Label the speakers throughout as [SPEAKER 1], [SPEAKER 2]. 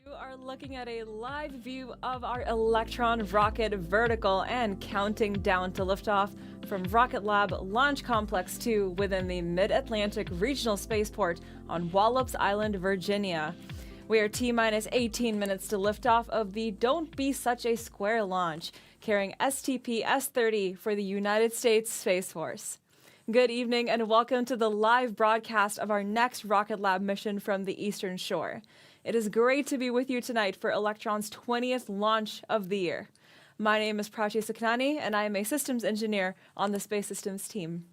[SPEAKER 1] You are looking at a live view of our Electron rocket vertical and counting down to liftoff from RocketLab Launch Complex 2 within the Mid-Atlantic Regional Spaceport on Wallops Island, Virginia. We are T-minus 18 minutes to liftoff of the Don't Be Such a Square launch, carrying STP-S30 for the United States Space Force. Good evening and welcome to the live broadcast of our next Rocket Lab mission from the Eastern Shore. It is great to be with you tonight for Electron's 20th launch of the year. My name is Prachi Saknani and I am a systems engineer on the Space Systems team.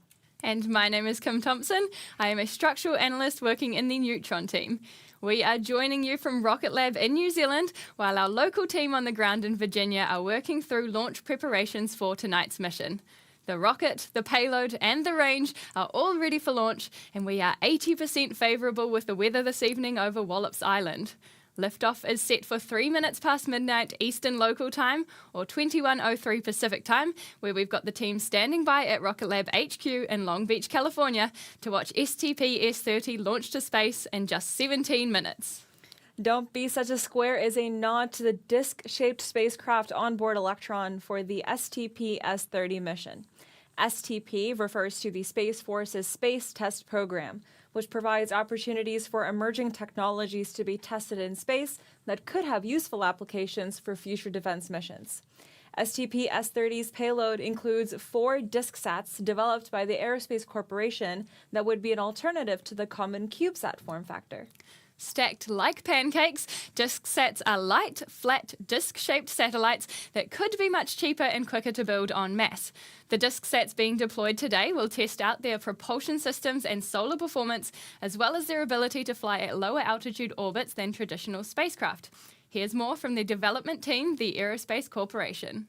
[SPEAKER 2] And my name is Kim Thompson. I am a structural analyst working in the Neutron team. We are joining you from Rocket Lab in New Zealand, while our local team on the ground in Virginia are working through launch preparations for tonight's mission. The rocket, the payload, and the range are all ready for launch, and we are 80% favourable with the weather this evening over Wallops Island. Liftoff is set for 3 minutes past midnight Eastern local time, or 21:03 Pacific time, where we've got the team standing by at Rocket Lab HQ in Long Beach, California, to watch STP-S30 launch to space in just 17 minutes.
[SPEAKER 1] Don't Be Such a Square is a nod to the disc-shaped spacecraft on board Electron for the STP-S30 mission. STP refers to the Space Force's Space Test Program, which provides opportunities for emerging technologies to be tested in space that could have useful applications for future defense missions. STP-S30's payload includes 4 DiskSats developed by the Aerospace Corporation that would be an alternative to the common CubeSat form factor.
[SPEAKER 2] Stacked like pancakes, DiskSats are light, flat, disc-shaped satellites that could be much cheaper and quicker to build en masse. The DiskSats being deployed today will test out their propulsion systems and solar performance, as well as their ability to fly at lower altitude orbits than traditional spacecraft. Here's more from the development team, the Aerospace Corporation.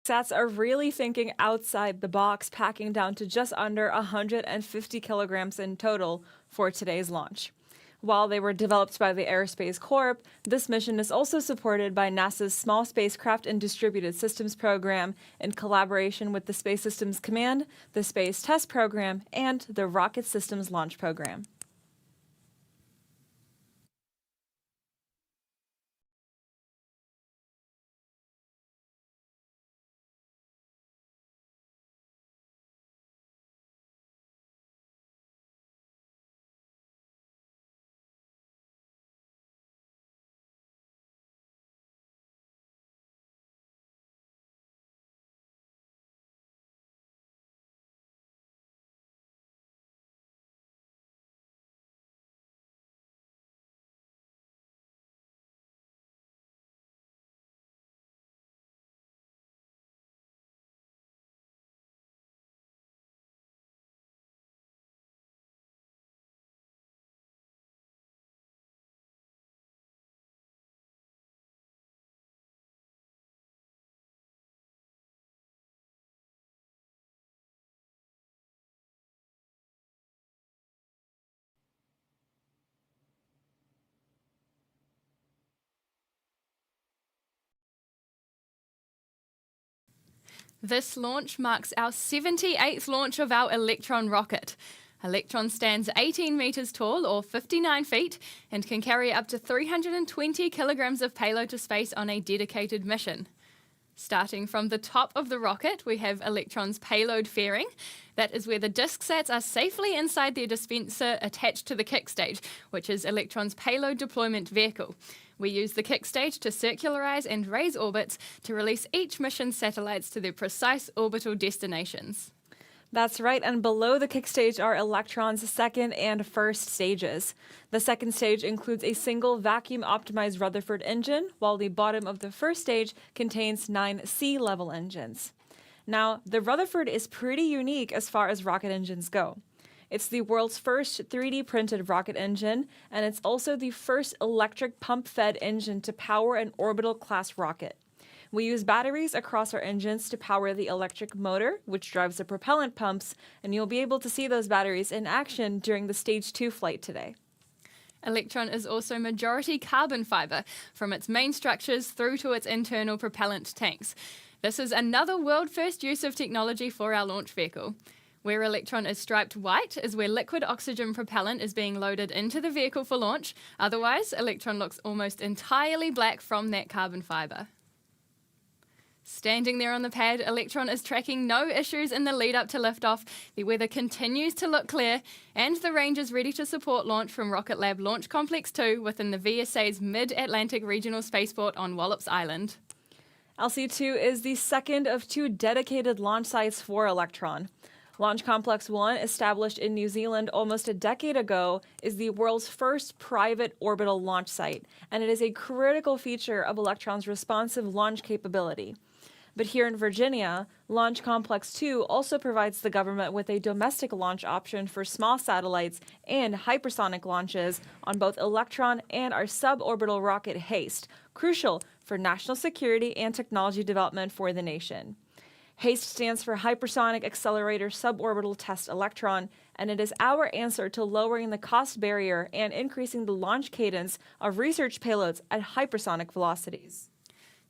[SPEAKER 1] Sats are really thinking outside the box, packing down to just under 150 kilograms in total for today's launch. While they were developed by the Aerospace Corp, this mission is also supported by NASA's Small Spacecraft and Distributed Systems Program in collaboration with the Space Systems Command, the Space Test Program, and the Rocket Systems Launch Program.
[SPEAKER 2] This launch marks our 78th launch of our Electron rocket. Electron stands 18 metres tall, or 59 feet, and can carry up to 320 kilograms of payload to space on a dedicated mission. Starting from the top of the rocket, we have Electron's payload fairing. That is where the DiskSats are safely inside their dispenser attached to the kick stage, which is Electron's payload deployment vehicle. We use the kick stage to circularize and raise orbits to release each mission's satellites to their precise orbital destinations.
[SPEAKER 1] That's right, and below the kick stage are Electron's second and first stages. The second stage includes a single vacuum-optimized Rutherford engine, while the bottom of the first stage contains 9 sea-level engines. Now, the Rutherford is pretty unique as far as rocket engines go. It's the world's first 3D printed rocket engine, and it's also the first electric pump-fed engine to power an orbital-class rocket. We use batteries across our engines to power the electric motor, which drives the propellant pumps, and you'll be able to see those batteries in action during the Stage 2 flight today.
[SPEAKER 2] Electron is also majority carbon fiber, from its main structures through to its internal propellant tanks. This is another world-first use of technology for our launch vehicle. Where Electron is striped white is where liquid oxygen propellant is being loaded into the vehicle for launch. Otherwise, Electron looks almost entirely black from that carbon fiber. Standing there on the pad, Electron is tracking no issues in the lead up to liftoff. The weather continues to look clear, and the range is ready to support launch from RocketLab Launch Complex 2 within the VSA's Mid-Atlantic Regional Spaceport on Wallops Island.
[SPEAKER 1] LC-2 is the second of 2 dedicated launch sites for Electron. Launch Complex 1, established in New Zealand almost a decade ago, is the world's first private orbital launch site, and it is a critical feature of Electron's responsive launch capability. But here in Virginia, Launch Complex 2 also provides the government with a domestic launch option for small satellites and hypersonic launches on both Electron and our suborbital rocket HASTE, crucial for national security and technology development for the nation. HASTE stands for Hypersonic Accelerator Suborbital Test Electron, and it is our answer to lowering the cost barrier and increasing the launch cadence of research payloads at hypersonic velocities.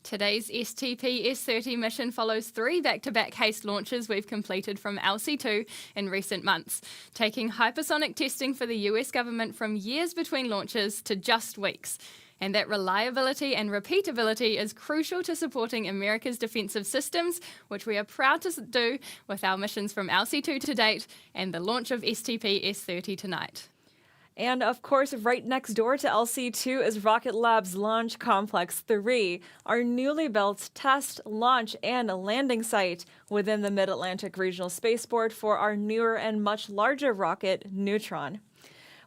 [SPEAKER 2] Today's STP-S30 mission follows 3 back-to-back HASTE launches we've completed from LC2 in recent months, taking hypersonic testing for the US government from years between launches to just weeks. And that reliability and repeatability is crucial to supporting America's defensive systems, which we are proud to do with our missions from LC2 to date and the launch of STP-S30 tonight.
[SPEAKER 1] And of course, right next door to LC2 is Rocket Lab's Launch Complex 3, our newly built test, launch, and landing site within the Mid-Atlantic Regional Spaceport for our newer and much larger rocket, Neutron.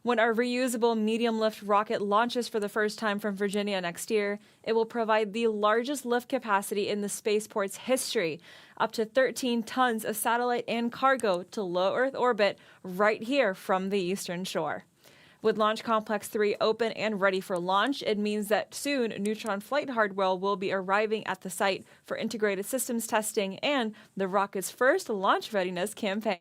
[SPEAKER 1] When our reusable medium-lift rocket launches for the first time from Virginia next year, it will provide the largest lift capacity in the spaceport's history, up to 13 tons of satellite and cargo to low Earth orbit right here from the Eastern Shore. With Launch Complex 3 open and ready for launch, it means that soon Neutron flight hardware will be arriving at the site for integrated systems testing and the rocket's first launch readiness campaign.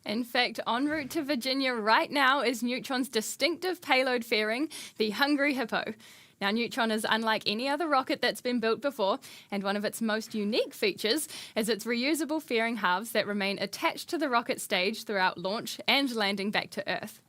[SPEAKER 2] In fact, en route to Virginia right now is Neutron's distinctive payload fairing, the Hungry Hippo. Now, Neutron is unlike any other rocket that's been built before, and one of its most unique features is its reusable fairing halves that remain attached to the rocket stage throughout launch and landing back to Earth.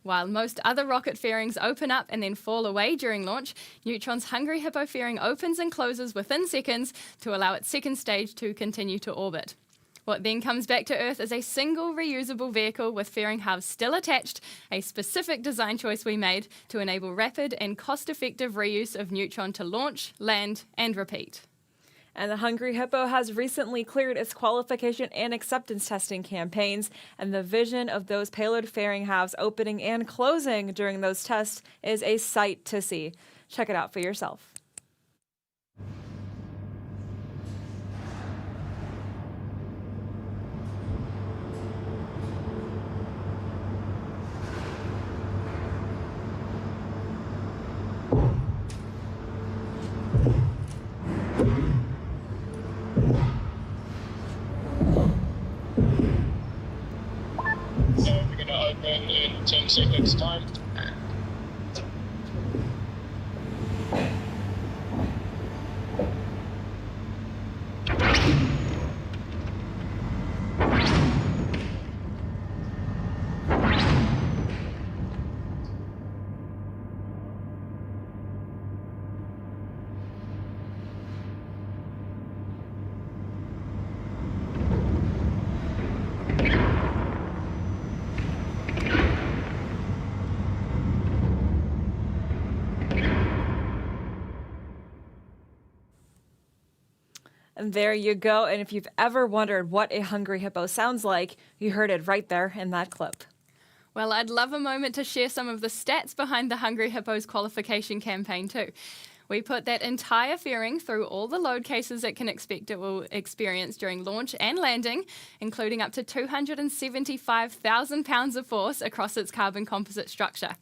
[SPEAKER 2] While most other rocket fairings open up and then fall away during launch, Neutron's Hungry Hippo fairing opens and closes within seconds to allow its second stage to continue to orbit. What then comes back to Earth is a single reusable vehicle with fairing halves still attached, a specific design choice we made to enable rapid and cost-effective reuse of Neutron to launch, land, and repeat.
[SPEAKER 1] And the Hungry Hippo has recently cleared its qualification and acceptance testing campaigns, and the vision of those payload fairing halves opening and closing during those tests is a sight to see. Check it out for yourself.
[SPEAKER 3] So we're going to open in 10 seconds time.
[SPEAKER 1] And there you go. And if you've ever wondered what a Hungry Hippo sounds like, you heard it right there in that clip.
[SPEAKER 2] Well, I'd love a moment to share some of the stats behind the Hungry Hippo's qualification campaign too. We put that entire fairing through all the load cases it can expect it will experience during launch and landing, including up to 275,000 pounds of force across its carbon composite structure.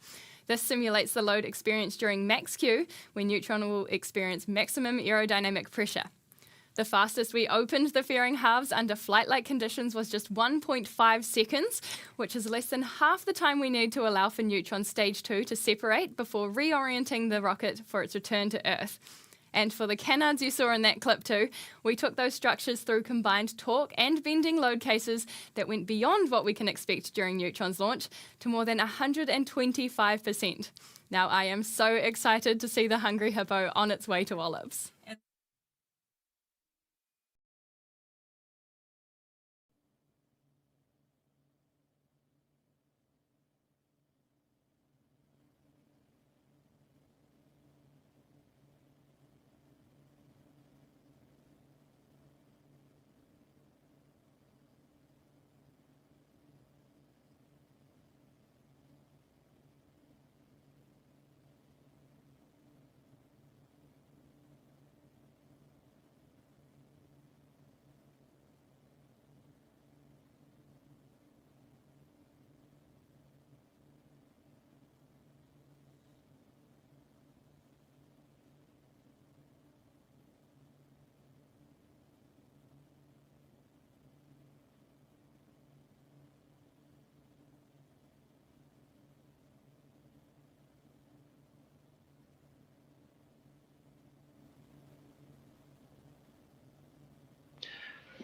[SPEAKER 2] This simulates the load experienced during max Q, when Neutron will experience maximum aerodynamic pressure. The fastest we opened the fairing halves under flight-like conditions was just 1.5 seconds, which is less than half the time we need to allow for Neutron Stage 2 to separate before reorienting the rocket for its return to Earth. And for the canards you saw in that clip too, we took those structures through combined torque and bending load cases that went beyond what we can expect during Neutron's launch to more than 125%. Now, I am so excited to see the Hungry Hippo on its way to Wallops.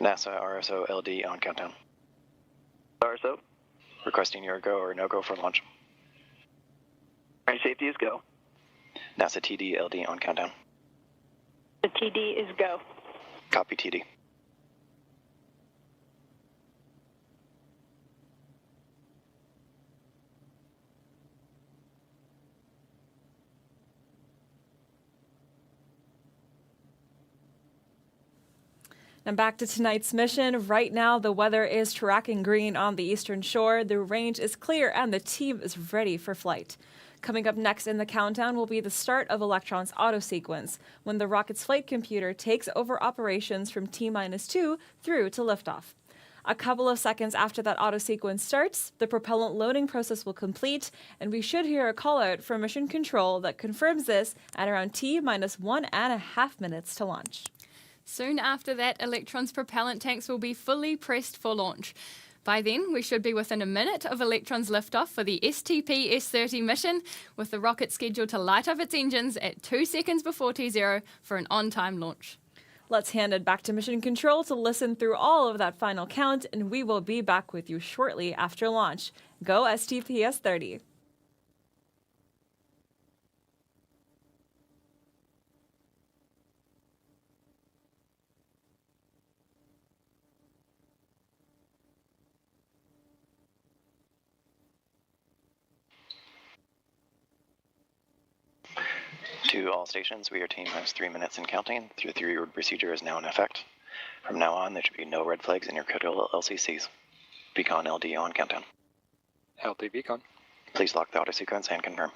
[SPEAKER 4] NASA RSO LD on countdown.
[SPEAKER 5] RSO.
[SPEAKER 4] Requesting your go or no-go for launch.
[SPEAKER 5] Primary safety is go.
[SPEAKER 4] NASA TD LD on countdown.
[SPEAKER 6] The TD is go.
[SPEAKER 4] Copy TD.
[SPEAKER 1] And back to tonight's mission. Right now, the weather is tracking green on the eastern shore. The range is clear and the team is ready for flight. Coming up next in the countdown will be the start of Electron's auto sequence, when the rocket's flight computer takes over operations from T-2 through to liftoff. A couple of seconds after that auto sequence starts, the propellant loading process will complete, and we should hear a call out from mission control that confirms this at around T minus 1.5 minutes to launch.
[SPEAKER 2] Soon after that, Electron's propellant tanks will be fully pressed for launch. By then, we should be within a minute of Electron's liftoff for the STP-S30 mission, with the rocket scheduled to light up its engines at 2 seconds before T0 for an on-time launch.
[SPEAKER 1] Let's hand it back to mission control to listen through all of that final count, and we will be back with you shortly after launch. Go STP-S30.
[SPEAKER 4] To all stations, we are T minus 3 minutes and counting. The 3-word procedure is now in effect. From now on, there should be no red flags in your critical LCCs. Beacon LD on countdown.
[SPEAKER 7] LD beacon.
[SPEAKER 4] Please lock the auto sequence and confirm.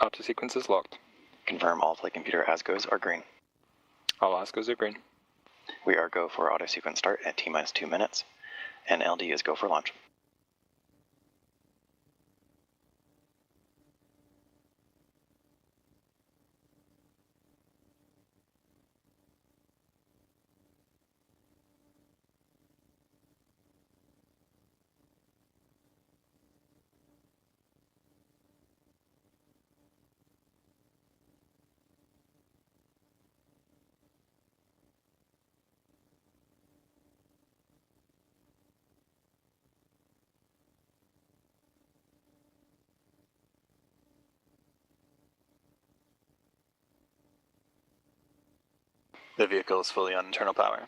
[SPEAKER 7] Auto sequence is locked.
[SPEAKER 4] Confirm all flight computer ASCOs are green.
[SPEAKER 7] All ASCOs are green.
[SPEAKER 4] We are go for auto sequence start at T minus 2 minutes, and LD is go for launch.
[SPEAKER 8] The vehicle is fully on internal power.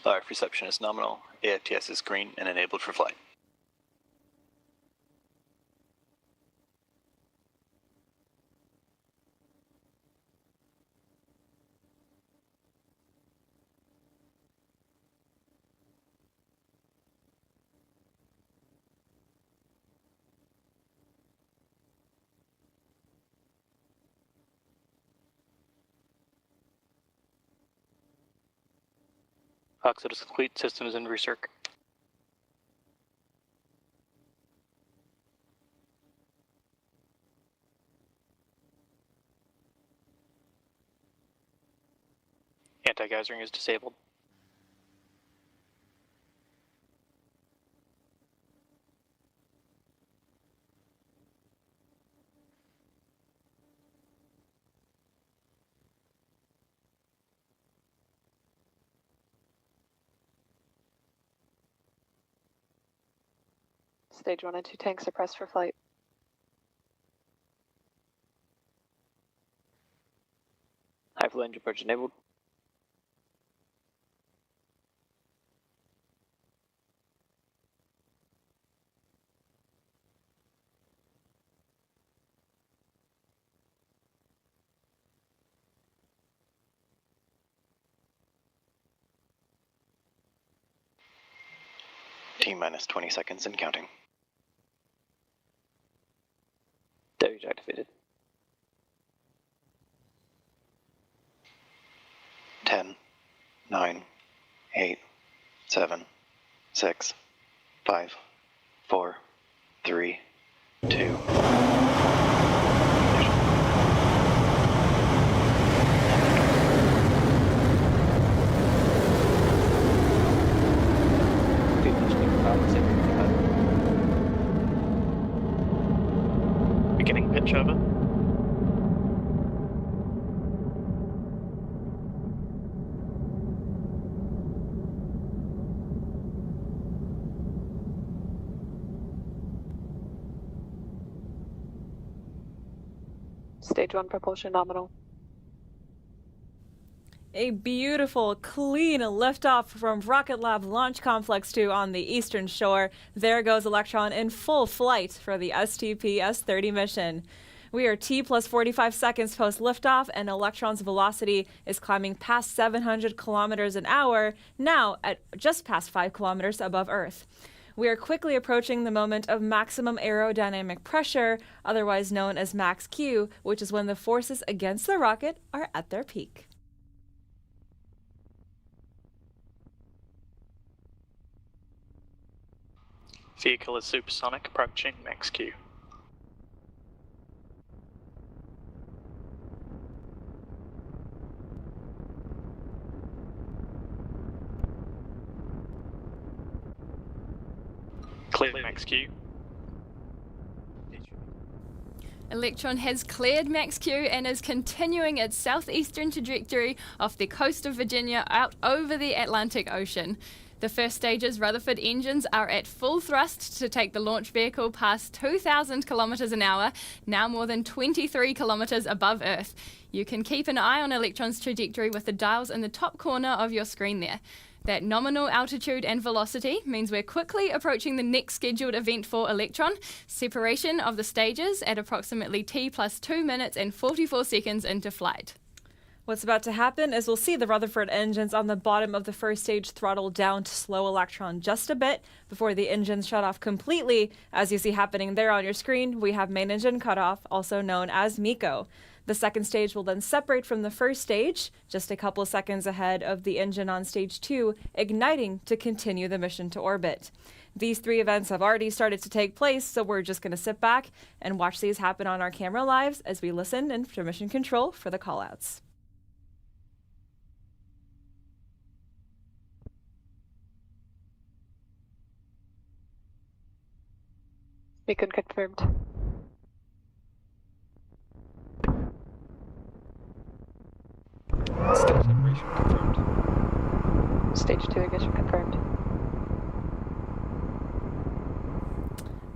[SPEAKER 8] RF reception is nominal, AFTS is green and enabled for flight.
[SPEAKER 9] Oxid is complete, system is in recirc. Anti-geysering is disabled.
[SPEAKER 6] Stage 1 and 2 tanks are pressed for flight.
[SPEAKER 9] High flow engine approach enabled.
[SPEAKER 4] T minus 20 seconds and counting.
[SPEAKER 9] Deluge activated.
[SPEAKER 4] 10, 9, 8, 7, 6, 5, 4, 3, 2.
[SPEAKER 9] Beginning pitch over.
[SPEAKER 6] Stage 1 propulsion nominal.
[SPEAKER 1] A beautiful, clean liftoff from RocketLab Launch Complex 2 on the eastern shore. There goes Electron in full flight for the STP-S30 mission. We are T plus 45 seconds post liftoff, and Electron's velocity is climbing past 700 kilometers an hour, now at just past 5 kilometers above Earth. We are quickly approaching the moment of maximum aerodynamic pressure, otherwise known as max Q, which is when the forces against the rocket are at their peak.
[SPEAKER 9] Vehicle is supersonic, approaching max Q. Clear max Q.
[SPEAKER 2] Electron has cleared max Q and is continuing its southeastern trajectory off the coast of Virginia out over the Atlantic Ocean. The first stage's Rutherford engines are at full thrust to take the launch vehicle past 2,000 kilometers an hour, now more than 23 kilometers above Earth. You can keep an eye on Electron's trajectory with the dials in the top corner of your screen there. That nominal altitude and velocity means we're quickly approaching the next scheduled event for Electron, separation of the stages at approximately T plus 2 minutes and 44 seconds into flight.
[SPEAKER 1] What's about to happen is we'll see the Rutherford engines on the bottom of the first stage throttle down to slow Electron just a bit before the engines shut off completely. As you see happening there on your screen, we have main engine cutoff, also known as MECO. The second stage will then separate from the first stage, just a couple seconds ahead of the engine on stage 2, igniting to continue the mission to orbit. These three events have already started to take place, so we're just going to sit back and watch these happen on our camera lives as we listen and for mission control for the callouts.
[SPEAKER 6] Beacon confirmed.
[SPEAKER 7] Stage separation confirmed.
[SPEAKER 6] Stage 2 ignition confirmed.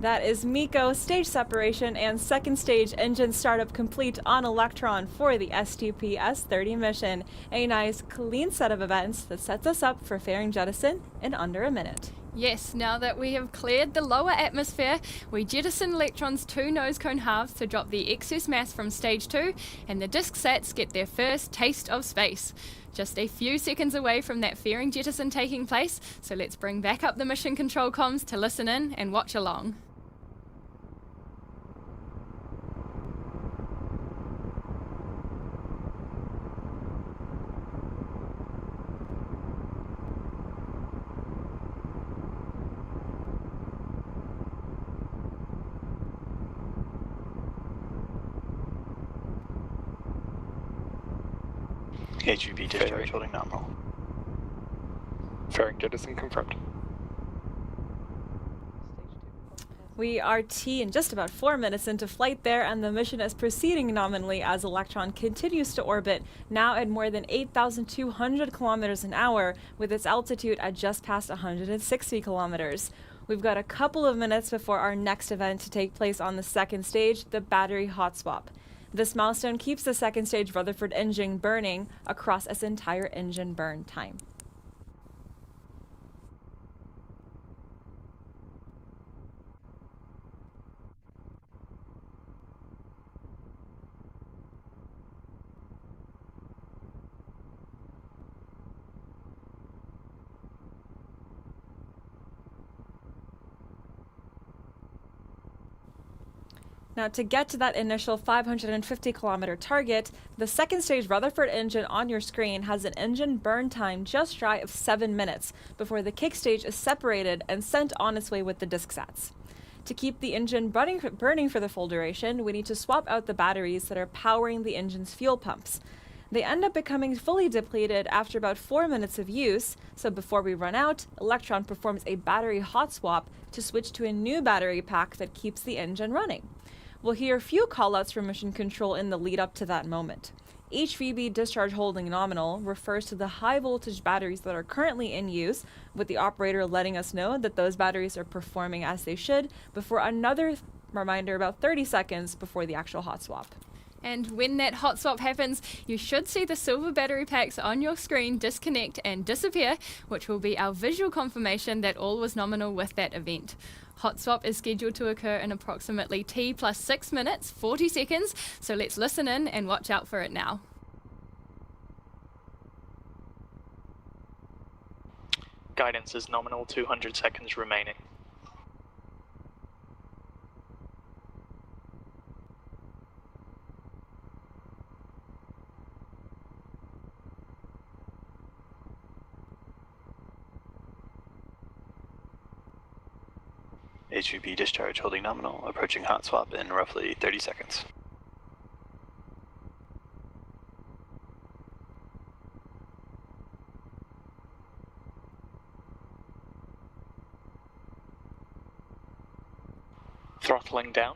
[SPEAKER 1] That is MECO stage separation and second stage engine startup complete on Electron for the STP-S30 mission. A nice clean set of events that sets us up for fairing jettison in under a minute.
[SPEAKER 2] Yes, now that we have cleared the lower atmosphere, we jettison Electron's two nose cone halves to drop the excess mass from stage 2, and the DiskSats get their first taste of space. Just a few seconds away from that fairing jettison taking place, so let's bring back up the mission control comms to listen in and watch along.
[SPEAKER 8] HVP discharge holding nominal.
[SPEAKER 7] Fairing jettison confirmed.
[SPEAKER 1] We are in just about 4 minutes into flight there, and the mission is proceeding nominally as Electron continues to orbit, now at more than 8,200 kilometers an hour, with its altitude at just past 160 kilometers. We've got a couple of minutes before our next event to take place on the second stage, the battery hot swap. This milestone keeps the second stage Rutherford engine burning across its entire engine burn time. Now, to get to that initial 550 kilometer target, the second stage Rutherford engine on your screen has an engine burn time just shy of 7 minutes before the kick stage is separated and sent on its way with the DiskSats. To keep the engine burning for the full duration, we need to swap out the batteries that are powering the engine's fuel pumps. They end up becoming fully depleted after about 4 minutes of use, so before we run out, Electron performs a battery hot swap to switch to a new battery pack that keeps the engine running. We'll hear a few callouts from mission control in the lead up to that moment. HVB discharge holding nominal refers to the high voltage batteries that are currently in use, with the operator letting us know that those batteries are performing as they should before another reminder about 30 seconds before the actual hot swap.
[SPEAKER 2] And when that hot swap happens, you should see the silver battery packs on your screen disconnect and disappear, which will be our visual confirmation that all was nominal with that event. Hot swap is scheduled to occur in approximately T plus 6 minutes, 40 seconds, so let's listen in and watch out for it now.
[SPEAKER 9] Guidance is nominal, 200 seconds remaining.
[SPEAKER 8] HVP discharge holding nominal, approaching hot swap in roughly 30 seconds.
[SPEAKER 9] Throttling down.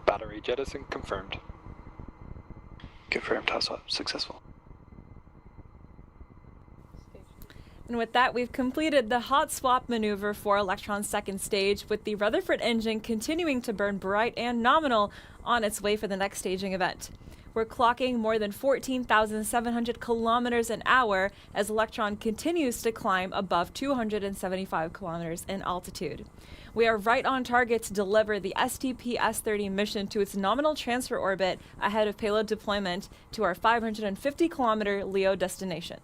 [SPEAKER 7] Battery jettison confirmed.
[SPEAKER 8] Confirmed hot swap successful.
[SPEAKER 1] And with that, we've completed the hot swap maneuver for Electron's second stage, with the Rutherford engine continuing to burn bright and nominal on its way for the next staging event. We're clocking more than 14,700 kilometers an hour as Electron continues to climb above 275 kilometers in altitude. We are right on target to deliver the STP-S30 mission to its nominal transfer orbit ahead of payload deployment to our 550-kilometer LEO destination.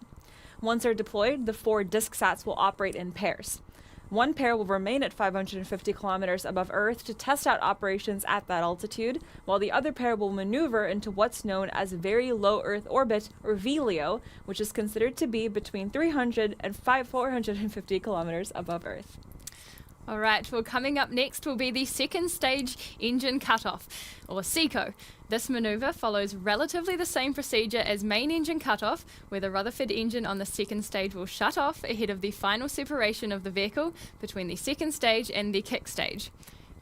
[SPEAKER 1] Once they're deployed, the 4 DiskSats will operate in pairs. One pair will remain at 550 kilometers above Earth to test out operations at that altitude, while the other pair will maneuver into what's known as Very Low Earth Orbit, or VLEO, which is considered to be between 300 and 450 kilometers above Earth.
[SPEAKER 2] All right, well, coming up next will be the second stage engine cutoff, or SECO. This manoeuvre follows relatively the same procedure as main engine cutoff, where the Rutherford engine on the second stage will shut off ahead of the final separation of the vehicle between the second stage and the kick stage.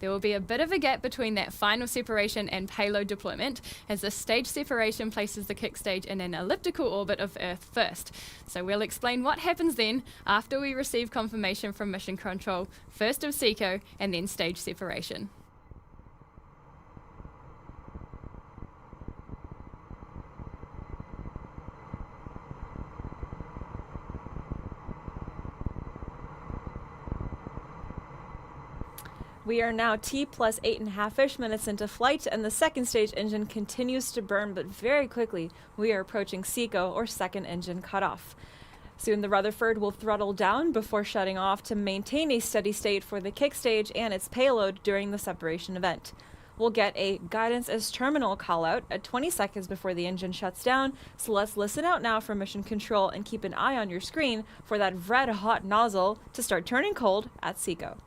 [SPEAKER 2] There will be a bit of a gap between that final separation and payload deployment, as the stage separation places the kick stage in an elliptical orbit of Earth first. So we'll explain what happens then after we receive confirmation from Mission Control, first of SECO and then stage separation.
[SPEAKER 1] We are now T plus 8.5-ish minutes into flight, and the second stage engine continues to burn, but very quickly we are approaching SECO, or second engine cutoff. Soon the Rutherford will throttle down before shutting off to maintain a steady state for the kick stage and its payload during the separation event. We'll get a guidance as terminal callout at 20 seconds before the engine shuts down, so let's listen out now for Mission Control and keep an eye on your screen for that red hot nozzle to start turning cold at SECO.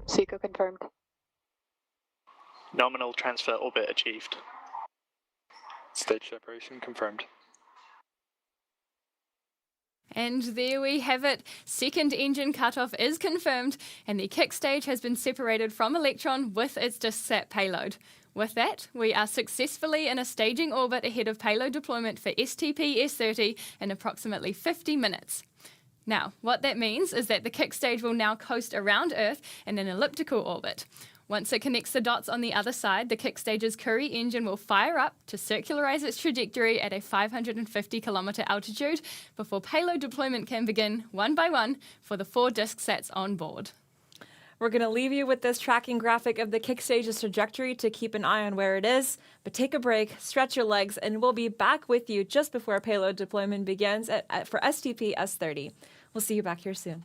[SPEAKER 6] SECO confirmed.
[SPEAKER 9] Nominal transfer orbit achieved.
[SPEAKER 7] Stage separation confirmed.
[SPEAKER 2] And there we have it. Second engine cutoff is confirmed, and the kick stage has been separated from Electron with its DiskSat payload. With that, we are successfully in a staging orbit ahead of payload deployment for STP-S30 in approximately 50 minutes. Now, what that means is that the kick stage will now coast around Earth in an elliptical orbit. Once it connects the dots on the other side, the kick stage's Curie engine will fire up to circularize its trajectory at a 550-kilometer altitude before payload deployment can begin one by one for the 4 DiskSats on board.
[SPEAKER 1] We're going to leave you with this tracking graphic of the kick stage's trajectory to keep an eye on where it is, but take a break, stretch your legs, and we'll be back with you just before payload deployment begins for STP-S30. We'll see you back here soon.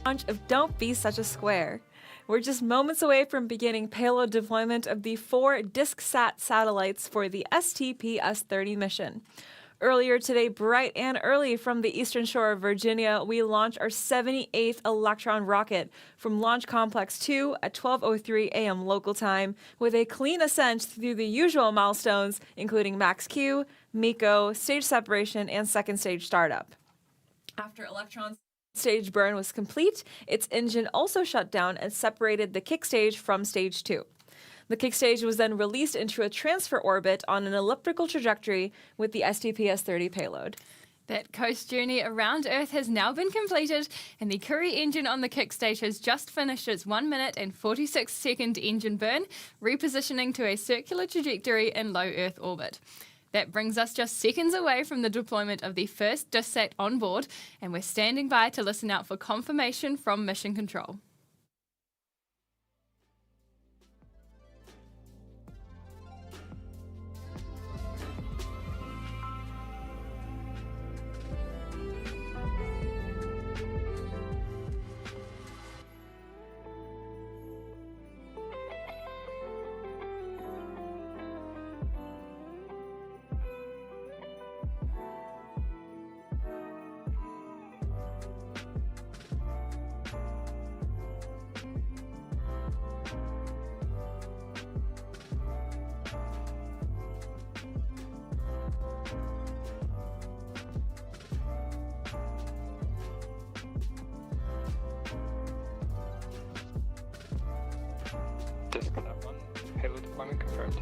[SPEAKER 1] of Don't Be Such a Square. We're just moments away from beginning payload deployment of the 4 DiskSat satellites for the STP-S30 mission. Earlier today, bright and early from the eastern shore of Virginia, we launched our 78th Electron rocket from Launch Complex 2 at 12:03 a.m. local time, with a clean ascent through the usual milestones, including max Q, MECO, stage separation, and second stage startup. After Electron's stage burn was complete, its engine also shut down and separated the kick stage from stage 2. The kick stage was then released into a transfer orbit on an elliptical trajectory with the STP-S30 payload.
[SPEAKER 2] That coast journey around Earth has now been completed, and the Curie engine on the kick stage has just finished its 1 minute and 46 second engine burn, repositioning to a circular trajectory in low Earth orbit. That brings us just seconds away from the deployment of the first DiskSat on board, and we're standing by to listen out for confirmation from Mission Control.
[SPEAKER 7] DiskSat 1, payload deployment confirmed.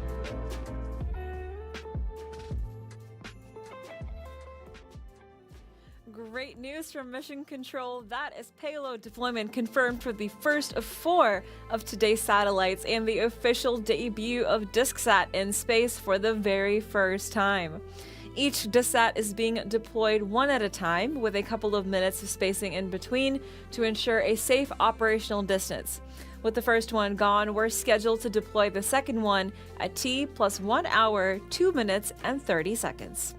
[SPEAKER 1] Great news from Mission Control. That is payload deployment confirmed for the first of 4 of today's satellites and the official debut of DiskSat in space for the very first time. Each DiskSat is being deployed one at a time with a couple of minutes of spacing in between to ensure a safe operational distance. With the first one gone, we're scheduled to deploy the second one at T plus 1 hour, 2 minutes, and 30 seconds.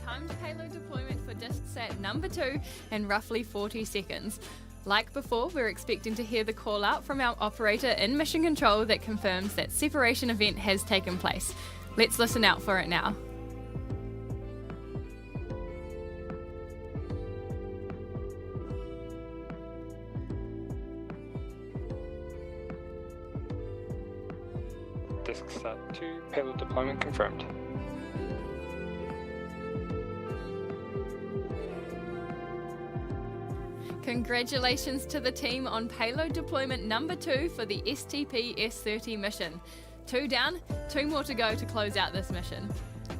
[SPEAKER 2] Timed payload deployment for DiskSat number 2 in roughly 40 seconds. Like before, we're expecting to hear the call out from our operator in Mission Control that confirms that separation event has taken place. Let's listen out for it now.
[SPEAKER 7] DiskSat 2, payload deployment confirmed.
[SPEAKER 2] Congratulations to the team on payload deployment number 2 for the STP-S30 mission. 2 down, 2 more to go to close out this mission.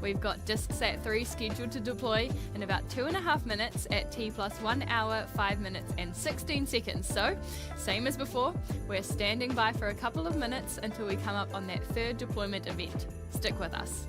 [SPEAKER 2] We've got DiskSat 3 scheduled to deploy in about 2.5 minutes at T plus 1 hour, 5 minutes and 16 seconds. So, same as before, we're standing by for a couple of minutes until we come up on that 3rd deployment event. Stick with us.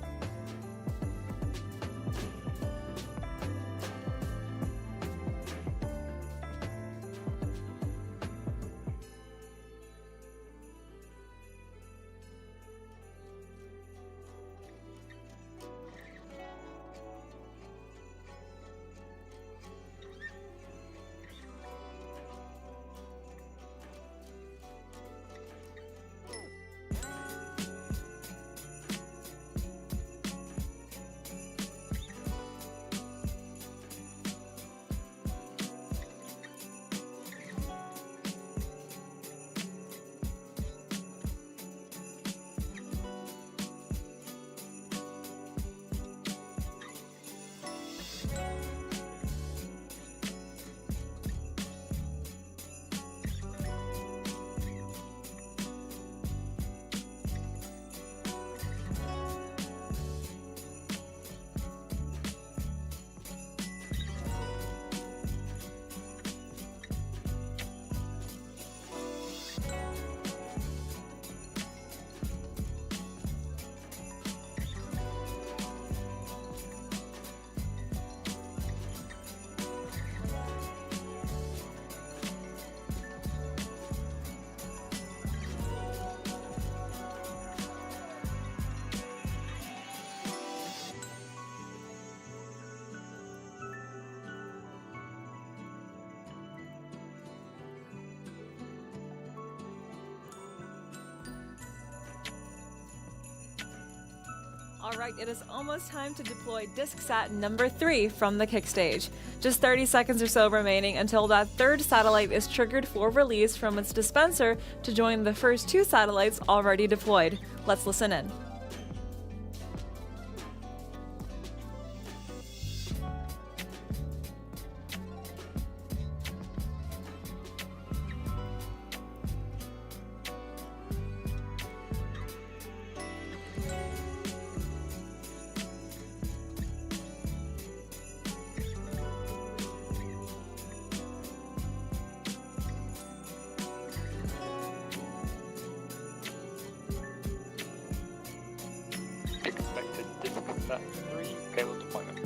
[SPEAKER 1] Alright, it is almost time to deploy DiskSat number 3 from the kick stage. Just 30 seconds or so remaining until that third satellite is triggered for release from its dispenser to join the first 2 satellites already deployed. Let's listen in.
[SPEAKER 7] Expected DiskSat 3 payload deployment.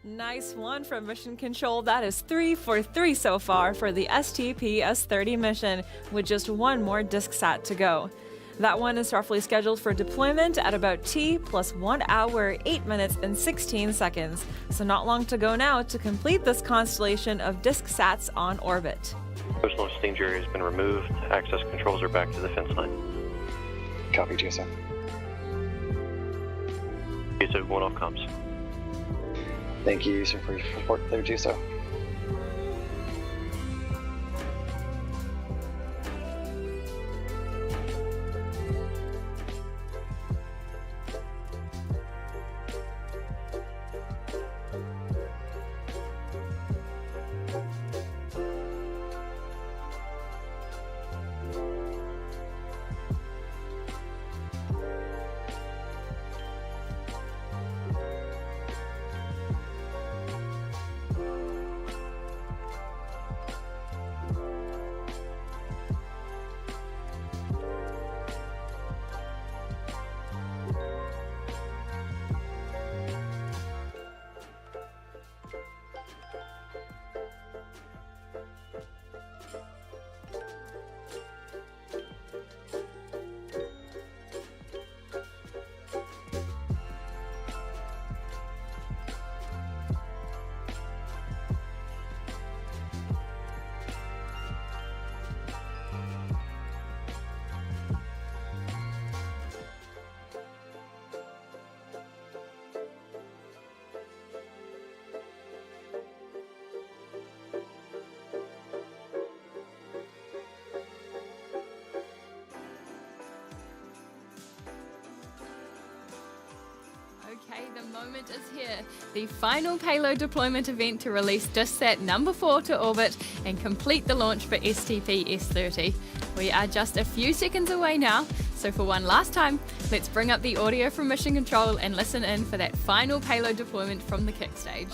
[SPEAKER 1] Nice one from Mission Control. That is 3 for 3 so far for the STP-S30 mission, with just one more DiskSat to go. That one is roughly scheduled for deployment at about T plus 1 hour, 8 minutes, and 16 seconds. So not long to go now to complete this constellation of DiskSats on orbit.
[SPEAKER 5] Coast launch danger area has been removed. Access controls are back to the fence line.
[SPEAKER 4] Copy, GSO.
[SPEAKER 5] GSO, going off comms.
[SPEAKER 4] Thank you, sir, for your support there, GSO.
[SPEAKER 2] Okay, the moment is here. The final payload deployment event to release DiskSat number 4 to orbit and complete the launch for STP-S30. We are just a few seconds away now, so for one last time, let's bring up the audio from Mission Control and listen in for that final payload deployment from the kick stage.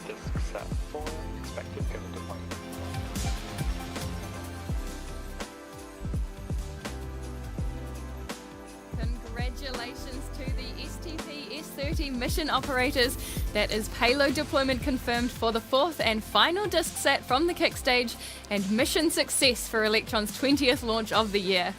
[SPEAKER 7] DiskSat 4 expected payload deployment.
[SPEAKER 2] Congratulations to the STP-S30 mission operators. That is payload deployment confirmed for the 4th and final DiskSat from the kick stage, and mission success for Electron's 20th launch of the year.